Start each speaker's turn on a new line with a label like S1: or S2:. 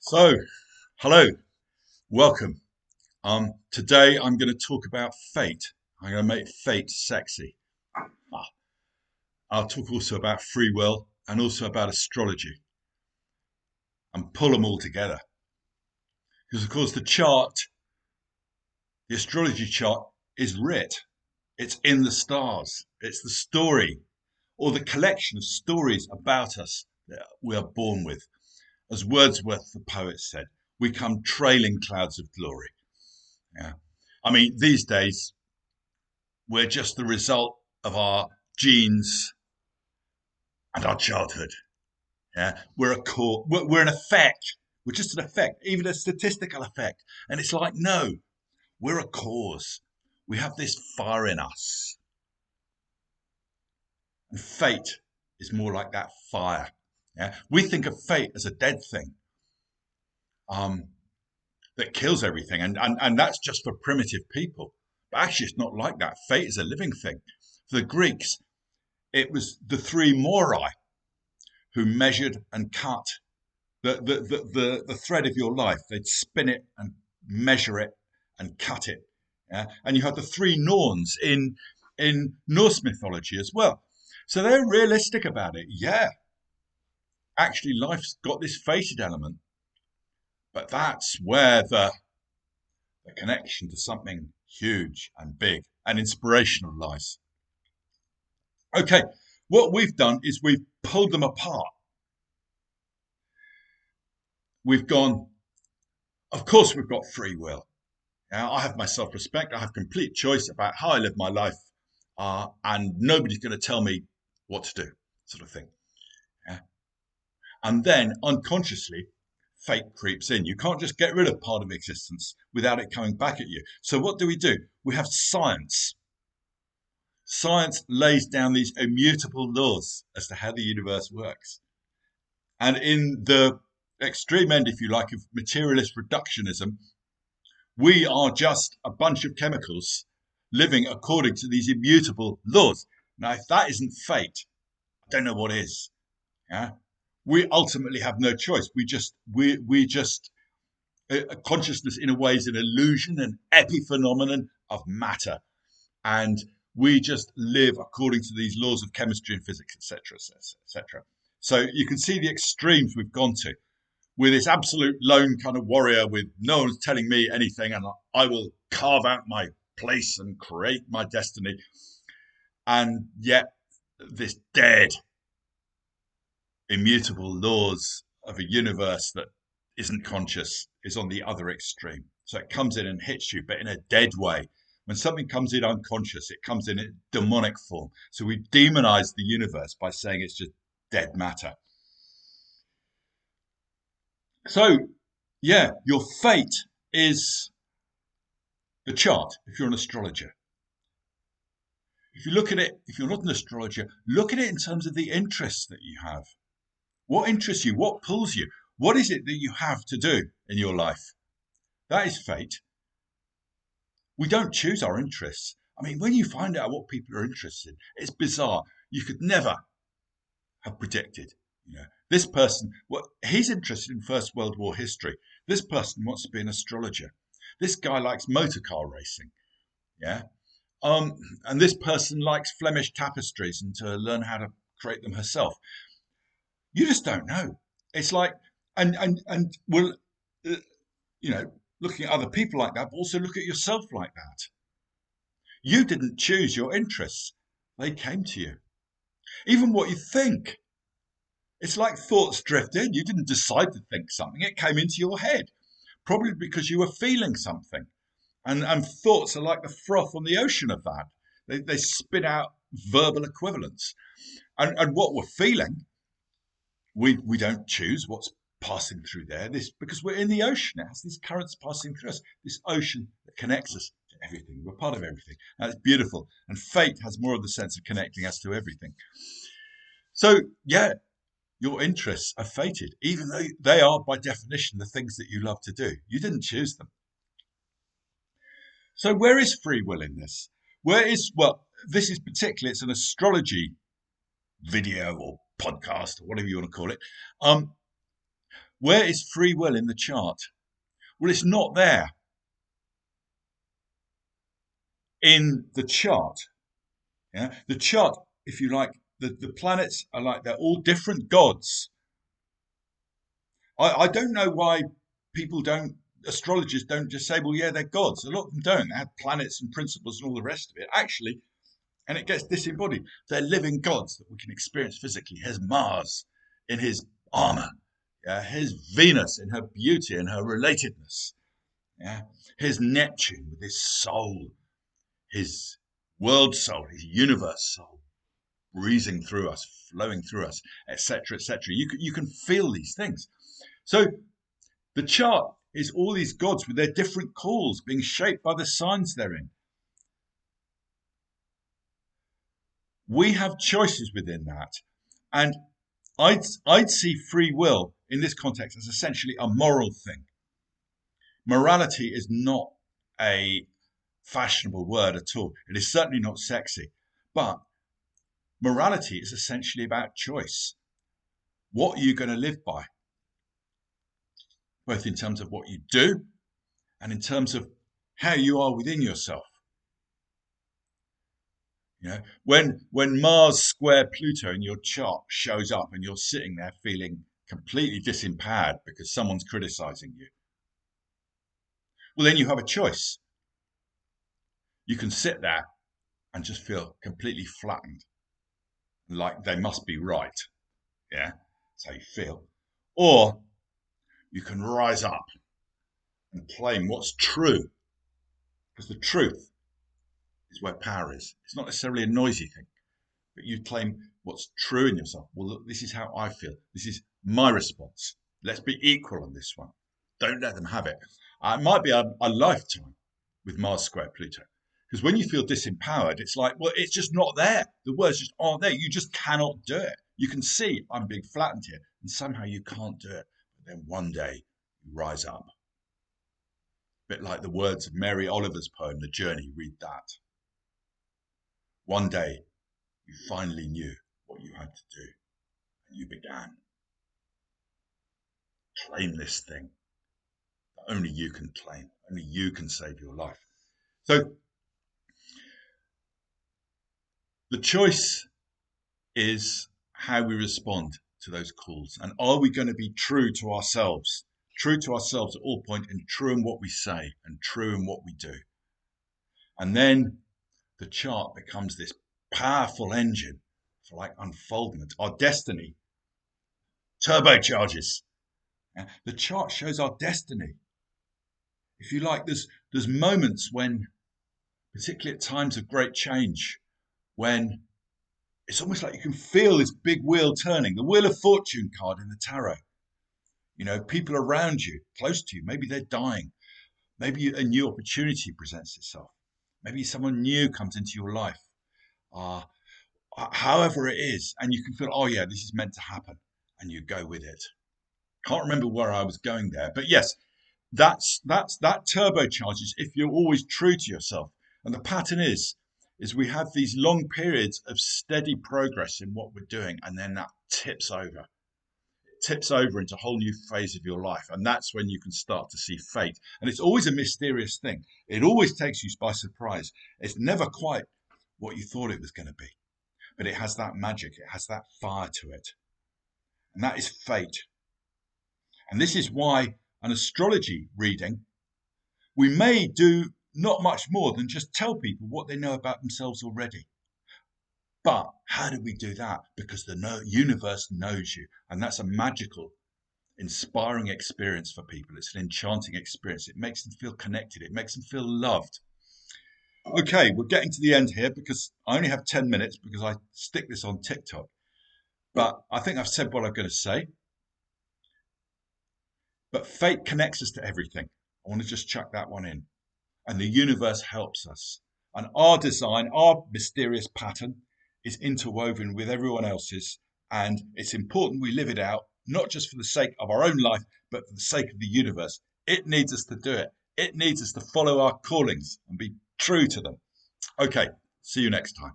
S1: So, hello, welcome. Today I'm going to talk about fate. I'm going to make fate sexy. Ah, I'll talk also about free will and also about astrology and pull them all together. Because of course the astrology chart is writ. It's in the stars. It's the story or the collection of stories about us that we are born with. As Wordsworth the poet said, we come trailing clouds of glory. Yeah. I mean, these days we're just the result of our genes and our childhood. Yeah, we're an effect. We're just an effect, even a statistical effect. And it's like, no, we're a cause. We have this fire in us. And fate is more like that fire. Yeah, we think of fate as a dead thing um, that kills everything, and that's just for primitive people. But actually, it's not like that. Fate is a living thing. For the Greeks, it was the three Moirai who measured and cut the thread of your life. They'd spin it and measure it and cut it. Yeah? And you had the three Norns in Norse mythology as well. So they're realistic about it. Yeah, actually, life's got this fated element, but that's where the connection to something huge and big and inspirational lies. Okay, what we've done is we've pulled them apart. We've gone, of course, we've got free will. Now, I have my self respect. I have complete choice about how I live my life, and nobody's going to tell me what to do, sort of thing. Yeah? And then unconsciously, fate creeps in. You can't just get rid of part of existence without it coming back at you. So, what do? We have science. Science lays down these immutable laws as to how the universe works. And in the extreme end, if you like, of materialist reductionism, we are just a bunch of chemicals living according to these immutable laws. Now, if that isn't fate, I don't know what is. Yeah, we ultimately have no choice. We just consciousness in a way is an illusion, an epiphenomenon of matter, and we just live according to these laws of chemistry and physics, etc., etc. So you can see the extremes we've gone to with this absolute lone kind of warrior with no one's telling me anything and I will carve out my place and create my destiny. And yet this dead, immutable laws of a universe that isn't conscious is on the other extreme. So it comes in and hits you, but in a dead way. When something comes in unconscious, it comes in demonic form. So we demonize the universe by saying it's just dead matter. So, yeah, your fate is the chart if you're an astrologer. If you look at it, if you're not an astrologer, look at it in terms of the interests that you have. What interests you? What pulls you? What is it that you have to do in your life? That is fate. We don't choose our interests. I mean, when you find out what people are interested in, it's bizarre. You could never have predicted. This person, well, he's interested in First World War history. This person wants to be an astrologer. This guy likes motor car racing. Yeah. And this person likes Flemish tapestries and to learn how to create them herself. You just don't know. It's like, and well, uh, looking at other people like that, but also look at yourself like that. You didn't choose your interests; they came to you. Even what you think. It's like thoughts drift in. You didn't decide to think something; it came into your head, probably because you were feeling something. And thoughts are like the froth on the ocean of that. They spit out verbal equivalents. And what we're feeling, we don't choose what's passing through there. This because we're in the ocean. It has these currents passing through us. This ocean that connects us to everything. We're part of everything. And it's beautiful. And fate has more of the sense of connecting us to everything. So yeah, your interests are fated, even though they are by definition the things that you love to do. You didn't choose them. So where is free will in this? Well, this is particularly, it's an astrology video or podcast or whatever you want to call it. Um, where is free will in the chart? Well, it's not there in the chart. Yeah, the chart, if you like, the planets are like they're all different gods. I don't know why astrologers don't just say, well, yeah, they're gods. A lot of them don't. They have planets and principles and all the rest of it. Actually, and it gets disembodied. They're living gods that we can experience physically. Here's Mars in his armor. Yeah, here's Venus in her beauty and her relatedness. Yeah, here's Neptune with his soul, his world soul, his universe soul, breezing through us, flowing through us, etc., etc. You can feel these things. So the chart is all these gods with their different calls being shaped by the signs they're in. We have choices within that. And I'd see free will in this context as essentially a moral thing. Morality is not a fashionable word at all. It is certainly not sexy. But morality is essentially about choice. What are you going to live by? Both in terms of what you do and in terms of how you are within yourself. You know, when Mars square Pluto in your chart shows up and you're sitting there feeling completely disempowered because someone's criticizing you, well, then you have a choice. You can sit there and just feel completely flattened, like they must be right. Yeah, that's how you feel. Or you can rise up and claim what's true, because the truth is where power is. It's not necessarily a noisy thing, but you claim what's true in yourself. Well, look, this is how I feel. This is my response. Let's be equal on this one. Don't let them have it. It might be a lifetime with Mars square Pluto. Because when you feel disempowered, it's like, well, it's just not there. The words just aren't there. You just cannot do it. You can see I'm being flattened here, and somehow you can't do it. But then one day you rise up. A bit like the words of Mary Oliver's poem, The Journey. Read that. One day you finally knew what you had to do, and you began. Claim this thing that only you can claim. Only you can save your life. So the choice is how we respond to those calls. And are we going to be true to ourselves? True to ourselves at all points, and true in what we say, and true in what we do. And then the chart becomes this powerful engine for like unfoldment. Our destiny turbocharges. The chart shows our destiny. If you like, there's moments when, particularly at times of great change, when it's almost like you can feel this big wheel turning, the Wheel of Fortune card in the tarot. You know, people around you, close to you, maybe they're dying. Maybe a new opportunity presents itself. Maybe someone new comes into your life. However it is, and you can feel, oh yeah, this is meant to happen, and you go with it. Can't remember where I was going there, but yes, that turbocharges if you're always true to yourself. And the pattern is we have these long periods of steady progress in what we're doing, and then that tips over. It tips over into a whole new phase of your life, and that's when you can start to see fate. And it's always a mysterious thing. It always takes you by surprise. It's never quite what you thought it was going to be, but it has that magic. It has that fire to it, and that is fate. And this is why an astrology reading, we may do not much more than just tell people what they know about themselves already. But how do we do that? Because the universe knows you, and that's a magical, inspiring experience for people. It's an enchanting experience. It makes them feel connected. It makes them feel loved. Okay, we're getting to the end here because I only have 10 minutes because I stick this on TikTok. But I think I've said what I'm going to say. But fate connects us to everything. I want to just chuck that one in. And the universe helps us. And our design, our mysterious pattern, is interwoven with everyone else's. And it's important we live it out, not just for the sake of our own life, but for the sake of the universe. It needs us to do it. It needs us to follow our callings and be true to them. Okay, see you next time.